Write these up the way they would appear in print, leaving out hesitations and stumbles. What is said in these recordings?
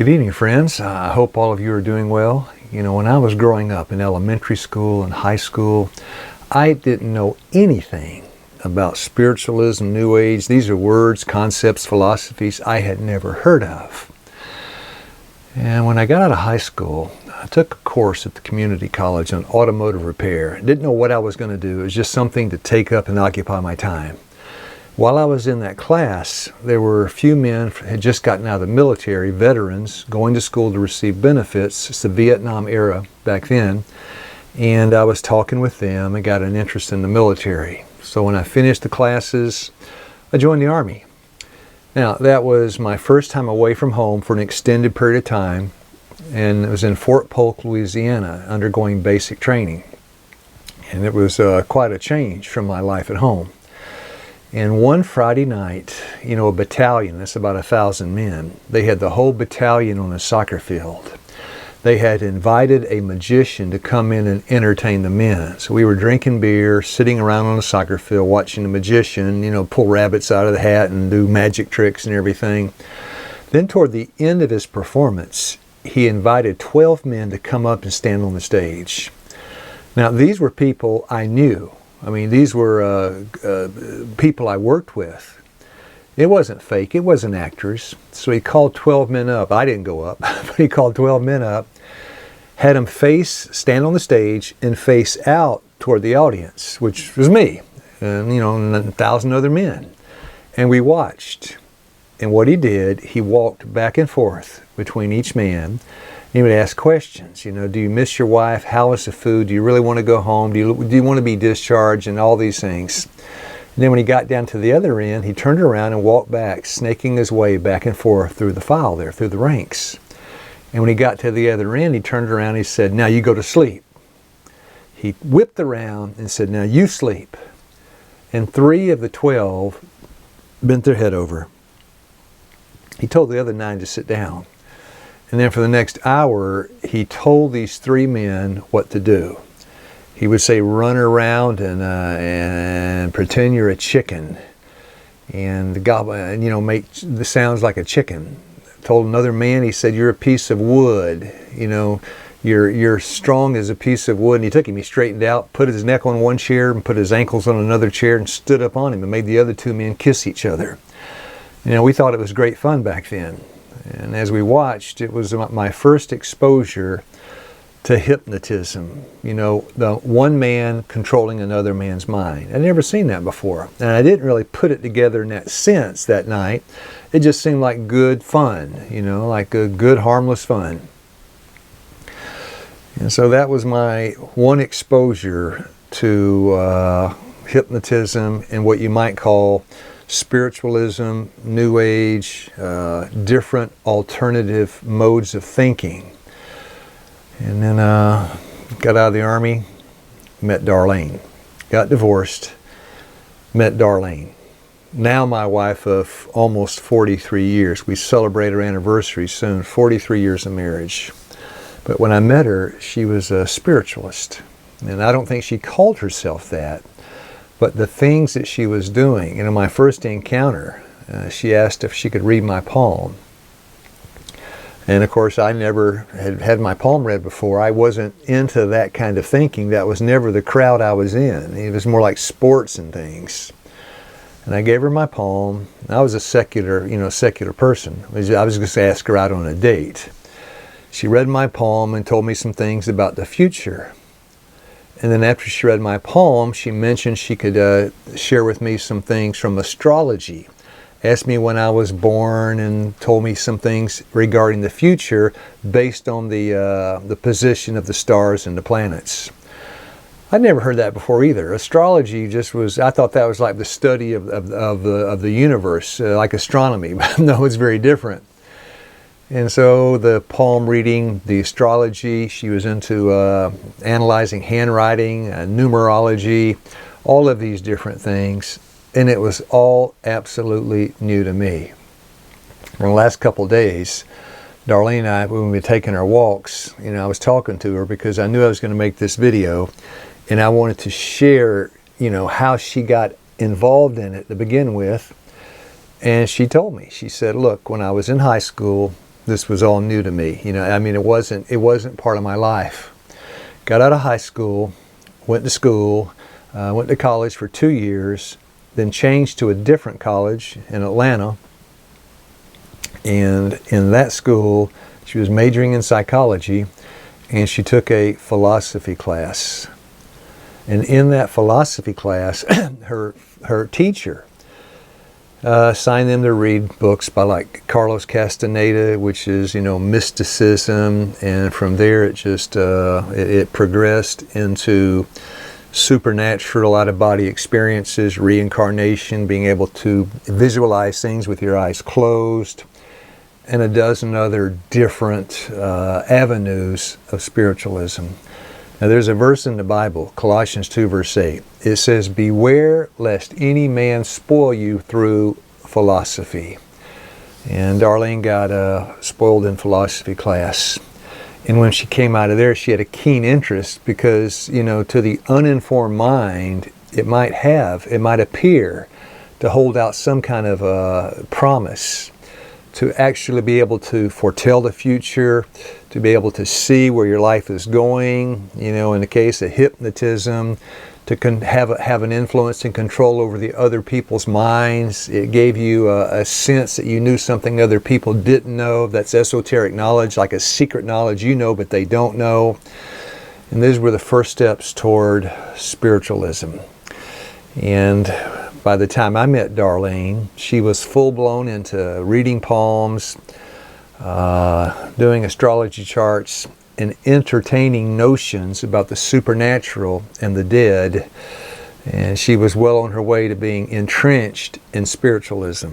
Good evening, friends. I hope all of you are doing well. You know, when I was growing up in elementary school and high school, I didn't know anything about spiritualism, New Age. These are words, concepts, philosophies I had never heard of. And when I got out of high school, I took a course at the community college on automotive repair. Didn't know what I was going to do. It was just something to take up and occupy my time. While I was in that class, there were a few men who had just gotten out of the military, veterans, going to school to receive benefits. It's the Vietnam era back then. And I was talking with them and got an interest in the military. So when I finished the classes, I joined the Army. Now, that was my first time away from home for an extended period of time. And it was in Fort Polk, Louisiana, undergoing basic training. And it was quite a change from my life at home. And one Friday night, you know, a battalion, that's about 1,000 men, they had the whole battalion on a soccer field. They had invited a magician to come in and entertain the men. So we were drinking beer, sitting around on a soccer field, watching the magician, you know, pull rabbits out of the hat and do magic tricks and everything. Then toward the end of his performance, he invited 12 men to come up and stand on the stage. Now, these were people I knew. I mean, these were people I worked with. It wasn't fake. It wasn't actors. So he called 12 men up. I didn't go up, but he called 12 men up, had them stand on the stage and face out toward the audience, which was me, and, you know, 1,000 other men. And we watched. And what he did, he walked back and forth between each man. He would ask questions, you know, do you miss your wife? How is the food? Do you really want to go home? Do you want to be discharged? And all these things. And then when he got down to the other end, he turned around and walked back, snaking his way back and forth through the file there, through the ranks. And when he got to the other end, he turned around and he said, now you go to sleep. He whipped around and said, now you sleep. And 3 of the 12 bent their head over. He told the other 9 to sit down. And then for the next hour, he told these 3 men what to do. He would say, run around and pretend you're a chicken. And gobble, and, you know, make the sounds like a chicken. Told another man, he said, you're a piece of wood. You know, you're strong as a piece of wood. And he took him, he straightened out, put his neck on one chair and put his ankles on another chair and stood up on him and made the other 2 men kiss each other. You know, we thought it was great fun back then. And as we watched, it was my first exposure to hypnotism. You know, the one man controlling another man's mind. I'd never seen that before. And I didn't really put it together in that sense that night. It just seemed like good fun, you know, like a good harmless fun. And so that was my one exposure to hypnotism and what you might call spiritualism, New Age, different alternative modes of thinking. And then got out of the Army, met Darlene. Got divorced, met Darlene. Now my wife of almost 43 years. We celebrate our anniversary soon, 43 years of marriage. But when I met her, she was a spiritualist. And I don't think she called herself that. But the things that she was doing, you know, my first encounter, she asked if she could read my palm. And of course, I never had my palm read before. I wasn't into that kind of thinking. That was never the crowd I was in. It was more like sports and things. And I gave her my palm. I was a secular person. I was just going to ask her out on a date. She read my palm and told me some things about the future. And then after she read my palm, she mentioned she could share with me some things from astrology. Asked me when I was born and told me some things regarding the future based on the position of the stars and the planets. I'd never heard that before either. Astrology just was, I thought that was like the study of the universe, like astronomy. But no, it's very different. And so the palm reading, the astrology, she was into analyzing handwriting, numerology, all of these different things. And it was all absolutely new to me. For the last couple of days, Darlene and I, when we were taking our walks, you know, I was talking to her because I knew I was going to make this video. And I wanted to share, you know, how she got involved in it to begin with. And she told me, she said, look, when I was in high school, This was all new to me. I mean, it wasn't part of my life. Got out of high school, went to college for 2 years, then changed to a different college in Atlanta. And in that school, she was majoring in psychology, and she took a philosophy class. And in that philosophy class, her teacher assigned them to read books by like Carlos Castaneda, which is, mysticism, and from there it progressed into supernatural out-of-body experiences, reincarnation, being able to visualize things with your eyes closed, and a dozen other different avenues of spiritualism. Now there's a verse in the Bible, Colossians 2 verse 8. It says, "Beware lest any man spoil you through philosophy." And Darlene got spoiled in philosophy class. And when she came out of there, she had a keen interest because, to the uninformed mind, it might appear to hold out some kind of promise to actually be able to foretell the future, to be able to see where your life is going, in the case of hypnotism, to have an influence and control over the other people's minds. It gave you a sense that you knew something other people didn't know. That's esoteric knowledge, like a secret knowledge but they don't know. And these were the first steps toward spiritualism. And by the time I met Darlene, she was full-blown into reading palms, doing astrology charts, and entertaining notions about the supernatural and the dead. And she was well on her way to being entrenched in spiritualism.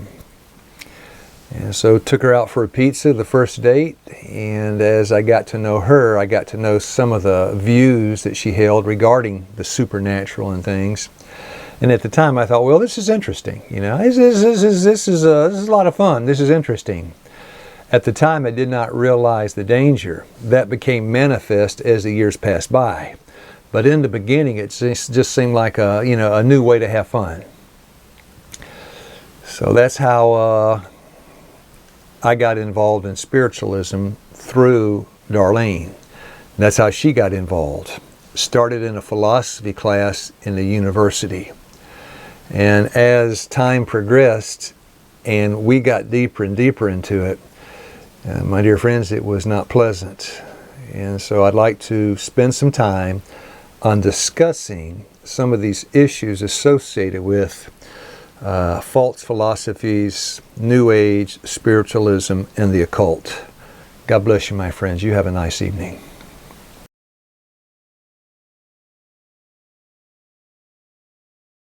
And so took her out for a pizza the first date, and as I got to know her, I got to know some of the views that she held regarding the supernatural and things. And at the time I thought, well, this is interesting. This is a lot of fun. This is interesting. At the time, I did not realize the danger. That became manifest as the years passed by. But in the beginning, it just seemed like a new way to have fun. So that's how I got involved in spiritualism through Darlene. That's how she got involved. Started in a philosophy class in the university. And as time progressed and we got deeper and deeper into it, my dear friends, it was not pleasant. And so I'd like to spend some time on discussing some of these issues associated with false philosophies, New Age, spiritualism, and the occult. God bless you, my friends. You have a nice evening.